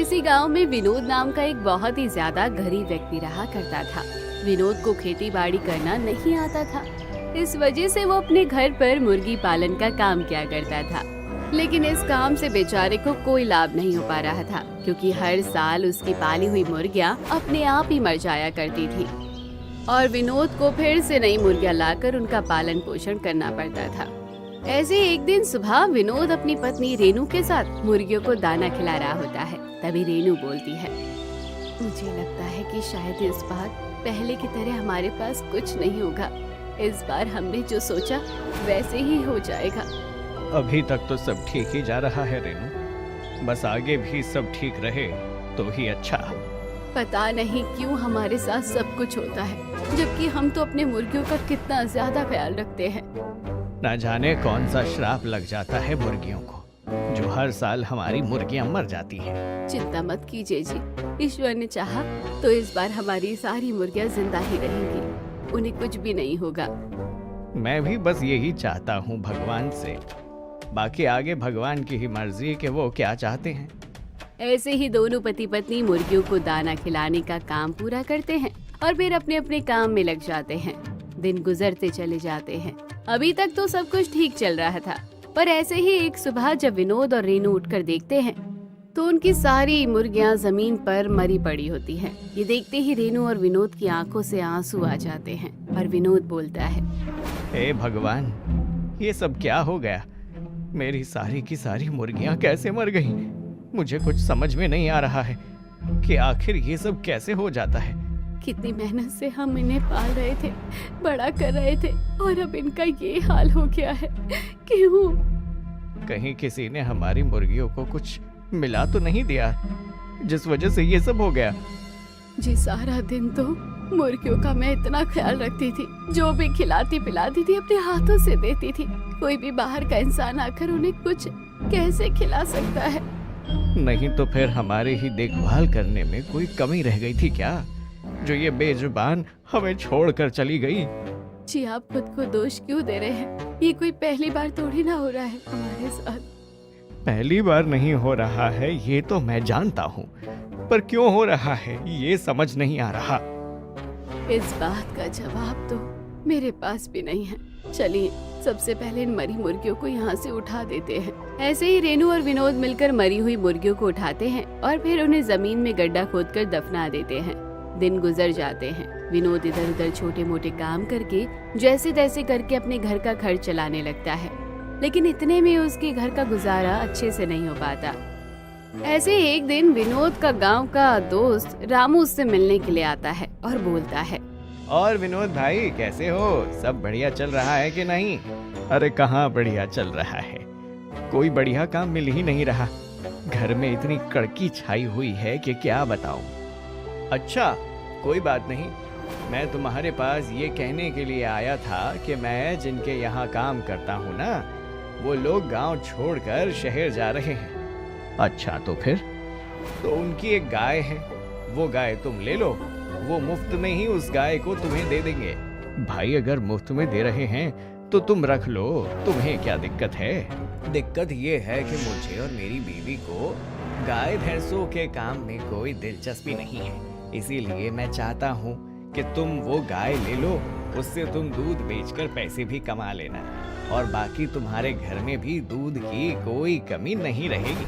किसी गांव में विनोद नाम का एक बहुत ही ज्यादा गरीब व्यक्ति रहा करता था। विनोद को खेती बाड़ी करना नहीं आता था। इस वजह से वो अपने घर पर मुर्गी पालन का काम किया करता था। लेकिन इस काम से बेचारे को कोई लाभ नहीं हो पा रहा था, क्योंकि हर साल उसकी पाली हुई मुर्गियां अपने आप ही मर जाया करती थी और विनोद को फिर से नई मुर्गियां लाकर उनका पालन पोषण करना पड़ता था। ऐसे एक दिन सुबह विनोद अपनी पत्नी रेनू के साथ मुर्गियों को दाना खिला रहा होता है। तभी रेनू बोलती है, मुझे लगता है कि शायद इस बार पहले की तरह हमारे पास कुछ नहीं होगा। इस बार हमने जो सोचा वैसे ही हो जाएगा। अभी तक तो सब ठीक ही जा रहा है रेनू, बस आगे भी सब ठीक रहे तो ही अच्छा। पता नहीं क्यों हमारे साथ सब कुछ होता है, जबकि हम तो अपने मुर्गियों का कितना ज्यादा ख्याल रखते हैं। न जाने कौन सा श्राप लग जाता है मुर्गियों को, जो हर साल हमारी मुर्गियां मर जाती हैं। चिंता मत कीजिए जी, ईश्वर ने चाहा तो इस बार हमारी सारी मुर्गियां जिंदा ही रहेंगी, उन्हें कुछ भी नहीं होगा। मैं भी बस यही चाहता हूँ भगवान से, बाकी आगे भगवान की ही मर्जी कि वो क्या चाहते हैं। ऐसे ही दोनों पति पत्नी मुर्गियों को दाना खिलाने का काम पूरा करते हैं और फिर अपने अपने काम में लग जाते हैं। दिन गुजरते चले जाते हैं। अभी तक तो सब कुछ ठीक चल रहा था, पर ऐसे ही एक सुबह जब विनोद और रेनू उठकर देखते हैं तो उनकी सारी मुर्गियां जमीन पर मरी पड़ी होती हैं। ये देखते ही रेनू और विनोद की आंखों से आंसू आ जाते हैं और विनोद बोलता है, हे भगवान, ये सब क्या हो गया? मेरी सारी की सारी मुर्गियां कैसे मर गईं? मुझे कुछ समझ में नहीं आ रहा है कि आखिर ये सब कैसे हो जाता है। कितनी मेहनत से हम इन्हें पाल रहे थे, बड़ा कर रहे थे, और अब इनका ये हाल हो गया है। क्यों? कहीं किसी ने हमारी मुर्गियों को कुछ मिला तो नहीं दिया, जिस वजह से ये सब हो गया? जी सारा दिन तो मुर्गियों का मैं इतना ख्याल रखती थी, जो भी खिलाती पिलाती थी अपने हाथों से देती थी। कोई भी बाहर का इंसान आकर उन्हें कुछ कैसे खिला सकता है? नहीं तो फिर हमारे ही देखभाल करने में कोई कमी रह गई थी क्या, जो ये बेजुबान हमें छोड़कर चली गई? जी आप खुद को दोष क्यों दे रहे हैं? ये कोई पहली बार थोड़ी ना हो रहा है हमारे साथ। पहली बार नहीं हो रहा है ये तो मैं जानता हूँ, पर क्यों हो रहा है ये समझ नहीं आ रहा। इस बात का जवाब तो मेरे पास भी नहीं है। चलिए सबसे पहले इन मरी मुर्गियों को यहाँ से उठा देते हैं। ऐसे ही रेनू और विनोद मिलकर मरी हुई मुर्गियों को उठाते हैं और फिर उन्हें जमीन में गड्ढा खोदकर दफना देते हैं। दिन गुजर जाते हैं। विनोद इधर उधर छोटे मोटे काम करके जैसे तैसे करके अपने घर का खर्च चलाने लगता है, लेकिन इतने में उसके घर का गुजारा अच्छे से नहीं हो पाता। ऐसे एक दिन विनोद का गांव का दोस्त रामू उससे मिलने के लिए आता है और बोलता है, और विनोद भाई कैसे हो? सब बढ़िया चल रहा है कि नहीं? अरे कहाँ बढ़िया चल रहा है, कोई बढ़िया काम मिल ही नहीं रहा। घर में इतनी कड़की छाई हुई है कि क्या बताऊं। अच्छा कोई बात नहीं, मैं तुम्हारे पास ये कहने के लिए आया था कि मैं जिनके यहाँ काम करता हूँ ना, वो लोग गांव छोड़कर शहर जा रहे हैं। अच्छा तो फिर? तो उनकी एक गाय है, वो गाय तुम ले लो, वो मुफ्त में ही उस गाय को तुम्हें दे देंगे। भाई अगर मुफ्त में दे रहे हैं तो तुम रख लो, तुम्हें क्या दिक्कत है? दिक्कत ये है कि मुझे और मेरी बीवी को गाय भैंसों के काम में कोई दिलचस्पी नहीं है, इसीलिए मैं चाहता हूँ कि तुम वो गाय ले लो, उससे तुम दूध बेचकर पैसे भी कमा लेना, और बाकी तुम्हारे घर में भी दूध की कोई कमी नहीं रहेगी।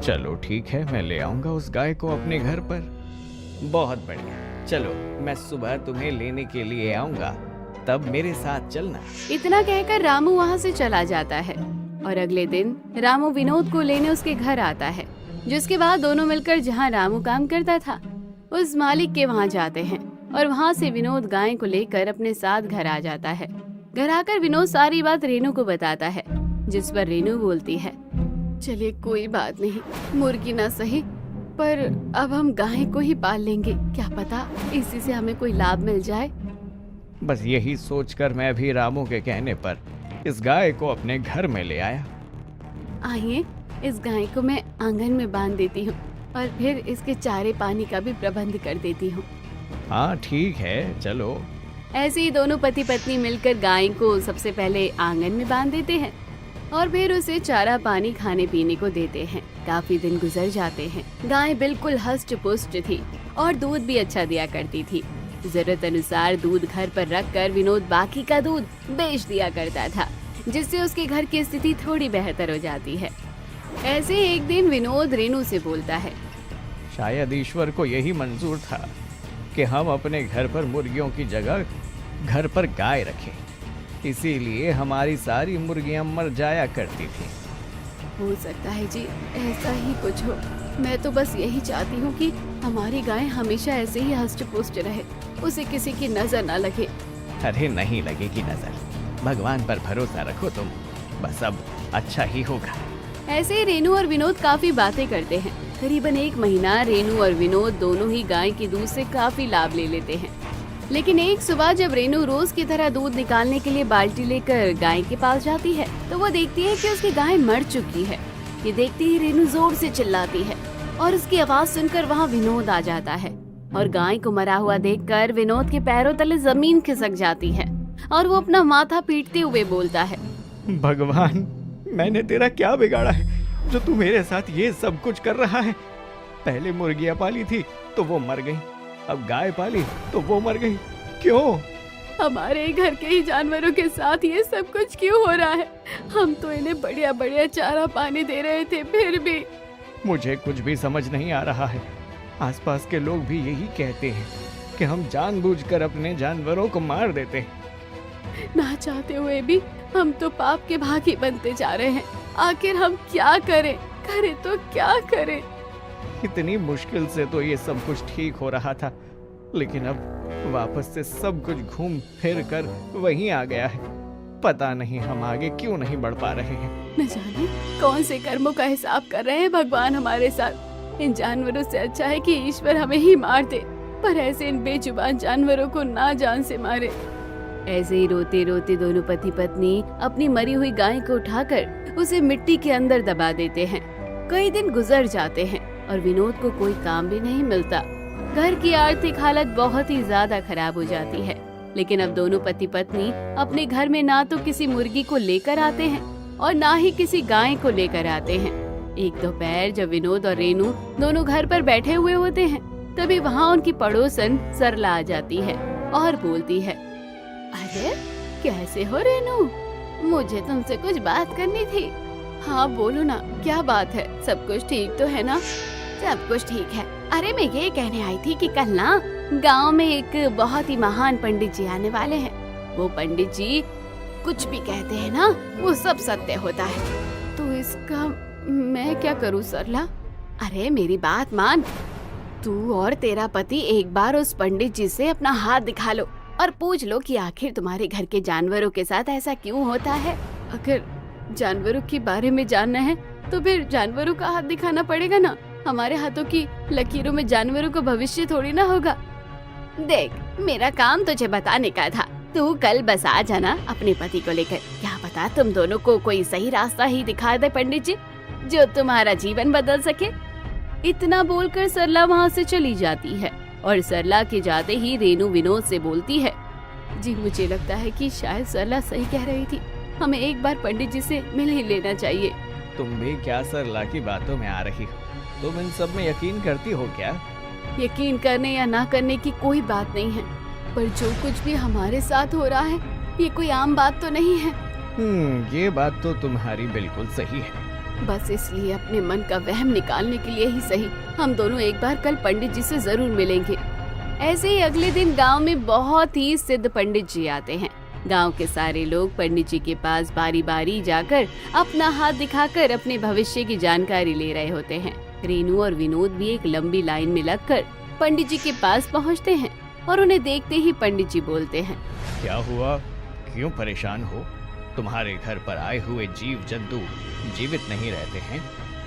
चलो ठीक है, मैं ले आऊंगा उस गाय को अपने घर पर। बहुत बढ़िया, चलो मैं सुबह तुम्हें लेने के लिए आऊंगा, तब मेरे साथ चलना। इतना कहकर रामू वहाँ से चला जाता है और अगले दिन रामू विनोद को लेने उसके घर आता है, जिसके बाद दोनों मिलकर जहाँ रामू काम करता था उस मालिक के वहाँ जाते हैं और वहाँ से विनोद गाय को लेकर अपने साथ घर आ जाता है। घर आकर विनोद सारी बात रेनू को बताता है, जिस पर रेनू बोलती है, चलिए कोई बात नहीं, मुर्गी ना सही पर अब हम गाय को ही पाल लेंगे, क्या पता इसी से हमें कोई लाभ मिल जाए। बस यही सोचकर मैं भी रामू के कहने पर इस गाय को अपने घर में ले आया। आइए इस गाय को मैं आंगन में बांध देती हूँ और फिर इसके चारे पानी का भी प्रबंध कर देती हूँ। हाँ ठीक है, चलो। ऐसे ही दोनों पति पत्नी मिलकर गाय को सबसे पहले आंगन में बांध देते हैं और फिर उसे चारा पानी खाने पीने को देते हैं। काफी दिन गुजर जाते हैं। गाय बिल्कुल हष्ट पुष्ट थी और दूध भी अच्छा दिया करती थी। जरूरत अनुसार दूध घर पर रखकर विनोद बाकी का दूध बेच दिया करता था, जिससे उसके घर की स्थिति थोड़ी बेहतर हो जाती है। ऐसे एक दिन विनोद रेनू से बोलता है, शायद ईश्वर को यही मंजूर था कि हम अपने घर पर मुर्गियों की जगह घर पर गाय रखें, इसीलिए हमारी सारी मुर्गियां मर जाया करती थी। हो सकता है जी, ऐसा ही कुछ हो। मैं तो बस यही चाहती हूँ कि हमारी गाय हमेशा ऐसे ही हष्ट पुष्ट रहे, उसे किसी की नजर न लगे। अरे नहीं लगेगी नजर, भगवान पर भरोसा रखो तुम, बस अब अच्छा ही होगा। ऐसे ही रेनू और विनोद काफी बातें करते हैं। करीबन 1 महीना रेनू और विनोद दोनों ही गाय के दूध से काफी लाभ ले लेते हैं। लेकिन एक सुबह जब रेनू रोज की तरह दूध निकालने के लिए बाल्टी लेकर गाय के पास जाती है, तो वो देखती है कि उसकी गाय मर चुकी है। ये देखते ही रेनू जोर से चिल्लाती है और उसकी आवाज सुनकर वहाँ विनोद आ जाता है और गाय को मरा हुआ देखकर विनोद के पैरों तले जमीन खिसक जाती है और वो अपना माथा पीटते हुए बोलता है, भगवान, मैंने तेरा क्या बिगाड़ा है जो तू मेरे साथ ये सब कुछ कर रहा है? पहले मुर्गियां पाली थी तो वो मर गई, अब गाय पाली तो वो मर गई, क्यों? हमारे घर के ही जानवरों के साथ ये सब कुछ क्यों हो रहा है? हम तो इन्हें बढ़िया बढ़िया चारा पानी दे रहे थे, फिर भी। मुझे कुछ भी समझ नहीं आ रहा है। आसपास के लोग भी यही कहते हैं कि हम जानबूझकर अपने जानवरों को मार देते हैं। ना चाहते हुए भी हम तो पाप के भागी बनते जा रहे हैं। आखिर हम क्या करें? करें तो क्या करें? इतनी मुश्किल से तो ये सब कुछ ठीक हो रहा था, लेकिन अब वापस से सब कुछ घूम फिर कर वहीं आ गया है। पता नहीं हम आगे क्यों नहीं बढ़ पा रहे हैं। न जाने कौन से कर्मों का हिसाब कर रहे हैं भगवान हमारे साथ। इन जानवरों से अच्छा है कि ईश्वर हमें ही मार दे, पर ऐसे इन बेजुबान जानवरों को ना जान से मारे। ऐसे ही रोते रोते दोनों पति पत्नी अपनी मरी हुई गाय को उठाकर उसे मिट्टी के अंदर दबा देते हैं। कई दिन गुजर जाते हैं और विनोद को कोई काम भी नहीं मिलता। घर की आर्थिक हालत बहुत ही ज्यादा खराब हो जाती है। लेकिन अब दोनों पति पत्नी अपने घर में ना तो किसी मुर्गी को लेकर आते हैं और ना ही किसी गाय को लेकर आते हैं। एक दोपहर जब विनोद और रेनू दोनों घर पर बैठे हुए होते हैं, तभी वहाँ उनकी पड़ोसन सरला आ जाती है और बोलती है, अरे कैसे हो रेनू? मुझे तुमसे कुछ बात करनी थी। हाँ बोलो ना, क्या बात है? सब कुछ ठीक तो है ना? सब कुछ ठीक है। अरे मैं ये कहने आई थी कि कल ना गांव में एक बहुत ही महान पंडित जी आने वाले हैं। वो पंडित जी कुछ भी कहते हैं ना, वो सब सत्य होता है। तो इसका मैं क्या करूँ सरला? अरे मेरी बात मान, तू और तेरा पति एक बार उस पंडित जी से अपना हाथ दिखा लो और पूछ लो कि आखिर तुम्हारे घर के जानवरों के साथ ऐसा क्यों होता है। अगर जानवरों के बारे में जानना है तो फिर जानवरों का हाथ दिखाना पड़ेगा ना। हमारे हाथों की लकीरों में जानवरों का भविष्य थोड़ी ना होगा। देख, मेरा काम तुझे बताने का था। तू कल बस आ जाना अपने पति को लेकर। क्या पता तुम दोनों को कोई सही रास्ता ही दिखा दे पंडित जी, जो तुम्हारा जीवन बदल सके। इतना बोलकर सरला वहाँ से चली जाती है और सरला के जाते ही रेनू विनोद से बोलती है, जी मुझे लगता है कि शायद सरला सही कह रही थी। हमें एक बार पंडित जी से मिल ही लेना चाहिए। तुम भी क्या सरला की बातों में आ रही हो? तुम इन सब में यकीन करती हो क्या? यकीन करने या ना करने की कोई बात नहीं है, पर जो कुछ भी हमारे साथ हो रहा है ये कोई आम बात तो नहीं है। ये बात तो तुम्हारी बिल्कुल सही है। बस इसलिए अपने मन का वहम निकालने के लिए ही सही हम दोनों एक बार कल पंडित जी से जरूर मिलेंगे। ऐसे ही अगले दिन गांव में बहुत ही सिद्ध पंडित जी आते हैं। गांव के सारे लोग पंडित जी के पास बारी बारी जाकर अपना हाथ दिखाकर अपने भविष्य की जानकारी ले रहे होते हैं। रेनू और विनोद भी एक लंबी लाइन में लगकर पंडित जी के पास पहुंचते हैं और उन्हें देखते ही पंडित जी बोलते हैं, क्या हुआ? क्यों परेशान हो? तुम्हारे घर पर आए हुए जीव जंतु जीवित नहीं रहते हैं,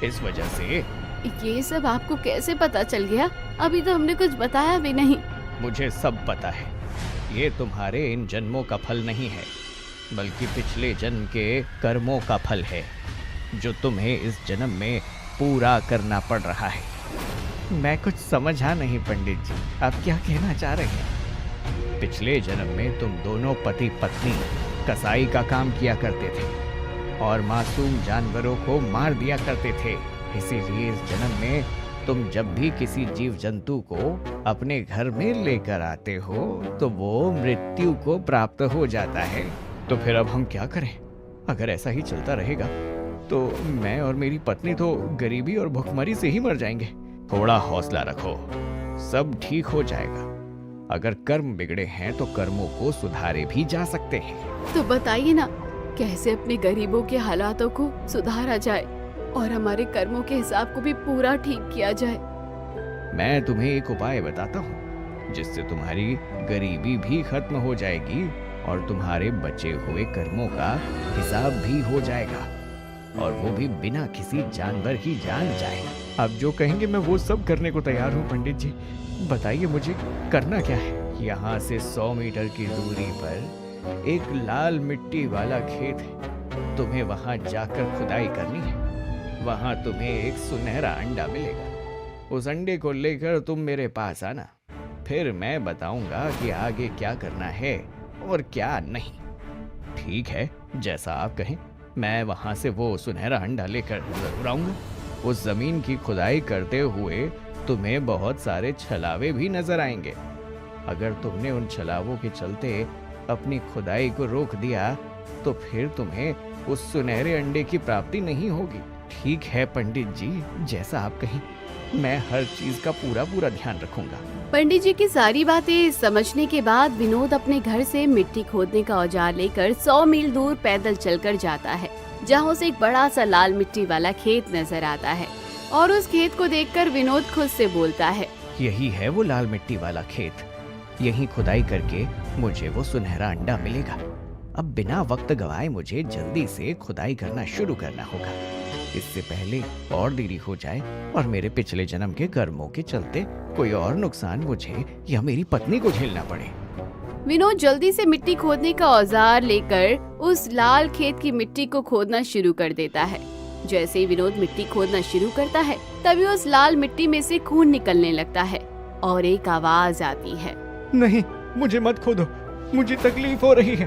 इस वजह से। ये सब आपको कैसे पता चल गया? अभी तो हमने कुछ बताया भी नहीं। मुझे सब पता है। ये तुम्हारे इन जन्मों का फल नहीं है, बल्कि पिछले जन्म के कर्मों का फल है, जो तुम्हें इस जन्म में पूरा करना पड़ रहा है। मैं कुछ समझा नहीं पंडित जी, आप क्या कहना चाह रहे हैं? पिछले जन्म में तुम दोनों पति पत्नी कसाई का काम किया करते थे। और मासूम जानवरों को मार दिया करते थे। इसीलिए इस जन्म में तुम जब भी किसी जीव जंतु को अपने घर में लेकर आते हो तो वो मृत्यु को प्राप्त हो जाता है। तो फिर अब हम क्या करें? अगर ऐसा ही चलता रहेगा तो मैं और मेरी पत्नी तो गरीबी और भुखमरी से ही मर जाएंगे। थोड़ा हौसला रखो, सब ठीक हो जाएगा। अगर कर्म बिगड़े हैं तो कर्मों को सुधारे भी जा सकते हैं। तो बताइए ना, कैसे अपने गरीबों के हालातों को सुधारा जाए और हमारे कर्मों के हिसाब को भी पूरा ठीक किया जाए। मैं तुम्हें एक उपाय बताता हूँ जिससे तुम्हारी गरीबी भी खत्म हो जाएगी और तुम्हारे बचे हुए कर्मों का हिसाब भी हो जाएगा, और वो भी बिना किसी जानवर की जान जाए। आप जो कहेंगे मैं वो सब करने को तैयार हूँ पंडित जी। बताइए मुझे करना क्या है। यहाँ से 100 मीटर की दूरी पर एक लाल मिट्टी वाला खेत है। तुम्हें वहाँ जाकर खुदाई करनी है। वहाँ तुम्हें एक सुनहरा अंडा मिलेगा। उस अंडे को लेकर तुम मेरे पास आना, फिर मैं बताऊंगा कि आगे क्या करना है और क्या नहीं। ठीक है, जैसा आप कहें। मैं वहां से वो सुनहरा अंडा लेकर जरूर आऊंगा। उस जमीन की खुदाई करते हुए तुम्हें बहुत सारे छलावे भी नजर आएंगे। अगर तुमने उन छलावों के चलते अपनी खुदाई को रोक दिया तो फिर तुम्हें उस सुनहरे अंडे की प्राप्ति नहीं होगी। ठीक है पंडित जी, जैसा आप कहें। मैं हर चीज का पूरा ध्यान रखूंगा। पंडित जी की सारी बातें समझने के बाद विनोद अपने घर से मिट्टी खोदने का औजार लेकर 100 मील दूर पैदल चलकर जाता है, जहाँ उसे एक बड़ा सा लाल मिट्टी वाला खेत नजर आता है। और उस खेत को देखकर विनोद खुद से बोलता है, यही है वो लाल मिट्टी वाला खेत। यहीं खुदाई करके मुझे वो सुनहरा अंडा मिलेगा। अब बिना वक्त गवाए मुझे जल्दी से खुदाई करना शुरू करना होगा, इससे पहले और देरी हो जाए और मेरे पिछले जन्म के कर्मों के चलते कोई और नुकसान मुझे या मेरी पत्नी को झेलना पड़े। विनोद जल्दी से मिट्टी खोदने का औजार लेकर उस लाल खेत की मिट्टी को खोदना शुरू कर देता है। जैसे ही विनोद मिट्टी खोदना शुरू करता है, तभी उस लाल मिट्टी में से खून निकलने लगता है और एक आवाज आती है, नहीं, मुझे मत खोदो, मुझे तकलीफ हो रही है।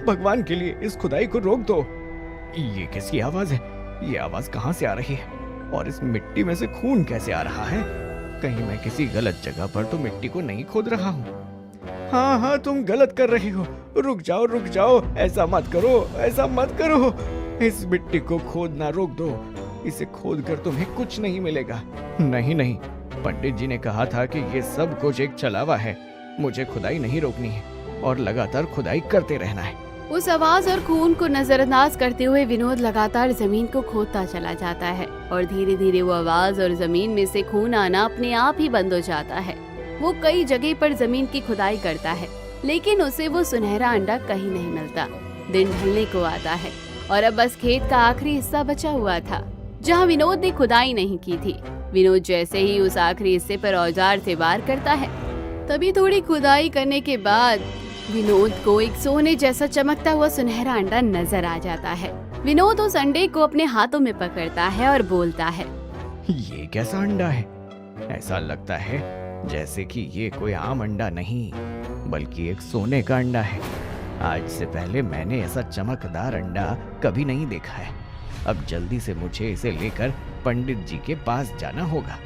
भगवान के लिए इस खुदाई को रोक दो। ये किसकी आवाज है? ये आवाज कहाँ से आ रही है और इस मिट्टी में से खून कैसे आ रहा है? कहीं मैं किसी गलत जगह पर तो मिट्टी को नहीं खोद रहा हूँ। हाँ, तुम गलत कर रही हो। रुक जाओ, ऐसा मत करो। इस मिट्टी को खोदना रोक दो। इसे खोद कर तुम्हें कुछ नहीं मिलेगा। नहीं, पंडित जी ने कहा था कि ये सब कुछ एक छलावा है। मुझे खुदाई नहीं रोकनी है और लगातार खुदाई करते रहना है। उस आवाज और खून को नजरअंदाज करते हुए विनोद लगातार जमीन को खोदता चला जाता है और धीरे धीरे वो आवाज और जमीन में से खून आना अपने आप ही बंद हो जाता है। वो कई जगह पर जमीन की खुदाई करता है, लेकिन उसे वो सुनहरा अंडा कहीं नहीं मिलता। दिन ढलने को आता है और अब बस खेत का आखिरी हिस्सा बचा हुआ था, जहाँ विनोद ने खुदाई नहीं की थी। विनोद जैसे ही उस आखिरी हिस्से पर औजार से वार करता है, तभी थोड़ी खुदाई करने के बाद विनोद को एक सोने जैसा चमकता हुआ सुनहरा अंडा नजर आ जाता है। विनोद उस अंडे को अपने हाथों में पकड़ता है और बोलता है, ये कैसा अंडा है? ऐसा लगता है जैसे कि ये कोई आम अंडा नहीं, बल्कि एक सोने का अंडा है। आज से पहले मैंने ऐसा चमकदार अंडा कभी नहीं देखा है। अब जल्दी से मुझे इसे लेकर पंडित जी के पास जाना होगा।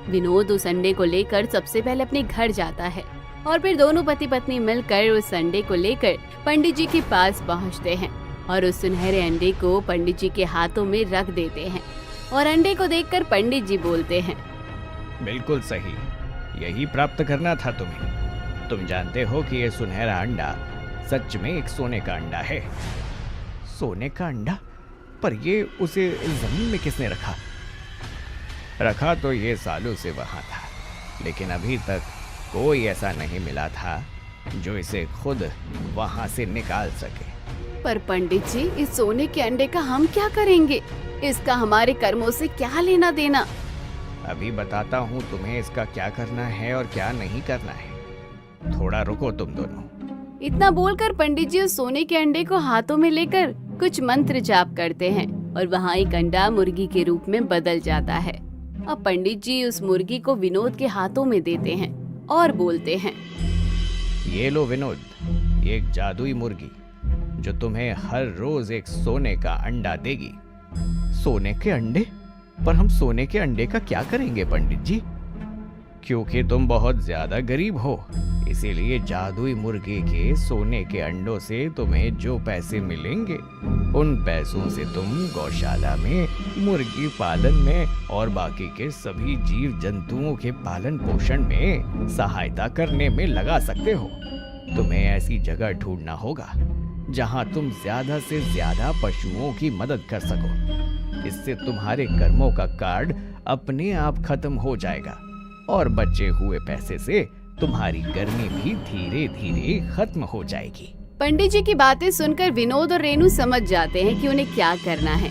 विनोद उस अंडे को लेकर सबसे पहले अपने घर जाता है और फिर दोनों पति पत्नी मिलकर उस अंडे को लेकर पंडित जी के पास पहुंचते हैं और उस सुनहरे अंडे को पंडित जी के हाथों में रख देते हैं। और अंडे को देखकर पंडित जी बोलते हैं, बिल्कुल सही, यही प्राप्त करना था तुम्हें। तुम जानते हो कि ये सुनहरा अंडा सच में एक सोने का अंडा है। सोने का अंडा? पर ये उसे जमीन में किसने रखा? रखा तो ये सालों से वहां था, लेकिन अभी तक कोई ऐसा नहीं मिला था जो इसे खुद वहां से निकाल सके। पर पंडित जी, इस सोने के अंडे का हम क्या करेंगे? इसका हमारे कर्मों से क्या लेना देना? अभी बताता हूँ तुम्हें इसका क्या करना है और क्या नहीं करना है। थोड़ा रुको तुम दोनों। इतना बोलकर पंडित जी उस सोने के अंडे को हाथों में लेकर कुछ मंत्र जाप करते हैं और वहाँ एक अंडा मुर्गी के रूप में बदल जाता है। अब पंडित जी उस मुर्गी को विनोद के हाथों में देते हैं और बोलते हैं, ये लो विनोद, ये एक जादुई मुर्गी। जो तुम्हें हर रोज एक सोने का अंडा देगी। सोने के अंडे? पर हम सोने के अंडे का क्या करेंगे पंडित जी? क्योंकि तुम बहुत ज्यादा गरीब हो, इसीलिए जादुई मुर्गी के सोने के अंडों से तुम्हें जो पैसे मिलेंगे उन पैसों से तुम गौशाला में, मुर्गी पालन में और बाकी के सभी जीव जंतुओं के पालन पोषण में सहायता करने में लगा सकते हो। तुम्हें ऐसी जगह ढूंढना होगा जहां तुम ज्यादा से ज्यादा पशुओं की मदद कर सको। इससे तुम्हारे कर्मों का कार्ड अपने आप खत्म हो जाएगा और बचे हुए पैसे से तुम्हारी गर्मी भी धीरे धीरे खत्म हो जाएगी। पंडित जी की बातें सुनकर विनोद और रेनू समझ जाते हैं कि उन्हें क्या करना है।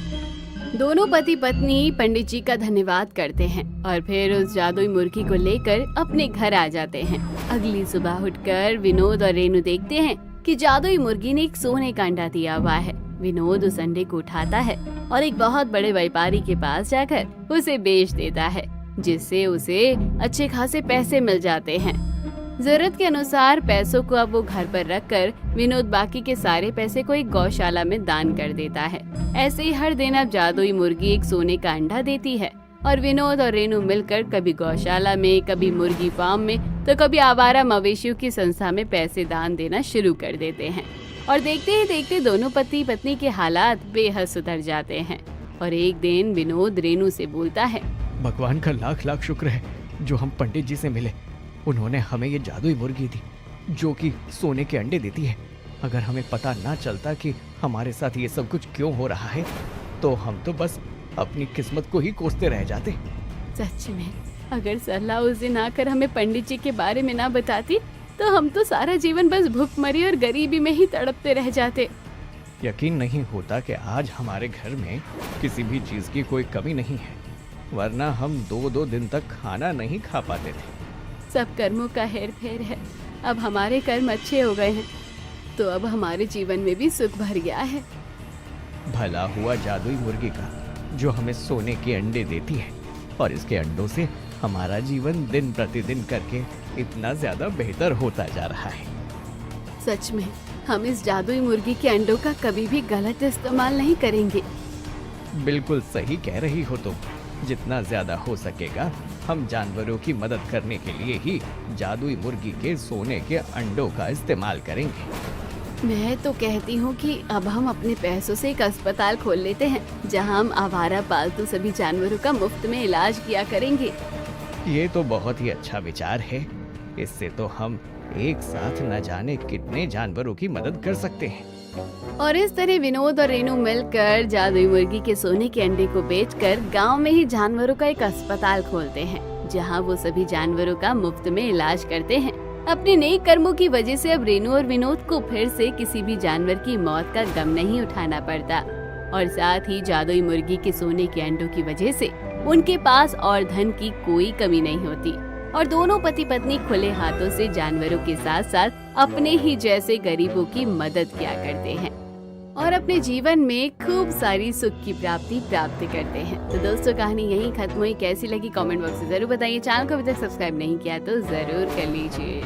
दोनों पति पत्नी पंडित जी का धन्यवाद करते हैं और फिर उस जादुई मुर्गी को लेकर अपने घर आ जाते हैं। अगली सुबह उठकर विनोद और रेनू देखते हैं कि जादुई मुर्गी ने एक सोने का अंडा दिया हुआ है। विनोद उस अंडे को उठाता है और एक बहुत बड़े व्यापारी के पास जाकर उसे बेच देता है, जिससे उसे अच्छे खासे पैसे मिल जाते हैं। जरूरत के अनुसार पैसों को अब वो घर पर रखकर विनोद बाकी के सारे पैसे को एक गौशाला में दान कर देता है। ऐसे ही हर दिन अब जादुई मुर्गी एक सोने का अंडा देती है और विनोद और रेनू मिलकर कभी गौशाला में, कभी मुर्गी फार्म में, तो कभी आवारा मवेशियों की संस्था में पैसे दान देना शुरू कर देते हैं। और देखते ही देखते दोनों पति पत्नी के हालात बेहद सुधर जाते हैं। और एक दिन विनोद रेनू से बोलता है, भगवान का लाख लाख शुक्र है जो हम पंडित जी से मिले। उन्होंने हमें ये जादुई मुर्गी दी जो कि सोने के अंडे देती है। अगर हमें पता ना चलता कि हमारे साथ ये सब कुछ क्यों हो रहा है तो हम तो बस अपनी किस्मत को ही कोसते रह जाते। सच में अगर सलाह उस दिन आकर हमें पंडित जी के बारे में ना बताती तो हम तो सारा जीवन बस भूखमरी और गरीबी में ही तड़पते रह जाते। यकीन नहीं होता कि आज हमारे घर में किसी भी चीज की कोई कमी नहीं है, वरना हम 2-2 दिन तक खाना नहीं खा पाते थे। सब कर्मों का हेर फेर है। अब हमारे कर्म अच्छे हो गए हैं तो अब हमारे जीवन में भी सुख भर गया है। भला हुआ जादुई मुर्गी का जो हमें सोने के अंडे देती है और इसके अंडों से हमारा जीवन दिन प्रतिदिन करके इतना ज्यादा बेहतर होता जा रहा है। सच में हम इस जादुई मुर्गी के अंडों का कभी भी गलत इस्तेमाल नहीं करेंगे। बिल्कुल सही कह रही हो तुम। जितना ज्यादा हो सकेगा हम जानवरों की मदद करने के लिए ही जादुई मुर्गी के सोने के अंडों का इस्तेमाल करेंगे। मैं तो कहती हूँ कि अब हम अपने पैसों से एक अस्पताल खोल लेते हैं जहाँ हम आवारा पालतू सभी जानवरों का मुफ्त में इलाज किया करेंगे। ये तो बहुत ही अच्छा विचार है। इससे तो हम एक साथ न जाने कितने जानवरों की मदद कर सकते हैं। और इस तरह विनोद और रेनू मिलकर जादुई मुर्गी के सोने के अंडे को बेचकर गांव में ही जानवरों का एक अस्पताल खोलते हैं जहां वो सभी जानवरों का मुफ्त में इलाज करते हैं। अपने नेक कर्मों की वजह से अब रेनू और विनोद को फिर से किसी भी जानवर की मौत का गम नहीं उठाना पड़ता और साथ ही जादुई मुर्गी के सोने के अंडों की वजह से उनके पास और धन की कोई कमी नहीं होती और दोनों पति पत्नी खुले हाथों से जानवरों के साथ साथ अपने ही जैसे गरीबों की मदद किया करते हैं और अपने जीवन में खूब सारी सुख की प्राप्ति प्राप्त करते हैं। तो दोस्तों कहानी यहीं खत्म हुई। कैसी लगी कमेंट बॉक्स में जरूर बताइए। चैनल को अभी तक सब्सक्राइब नहीं किया तो जरूर कर लीजिए।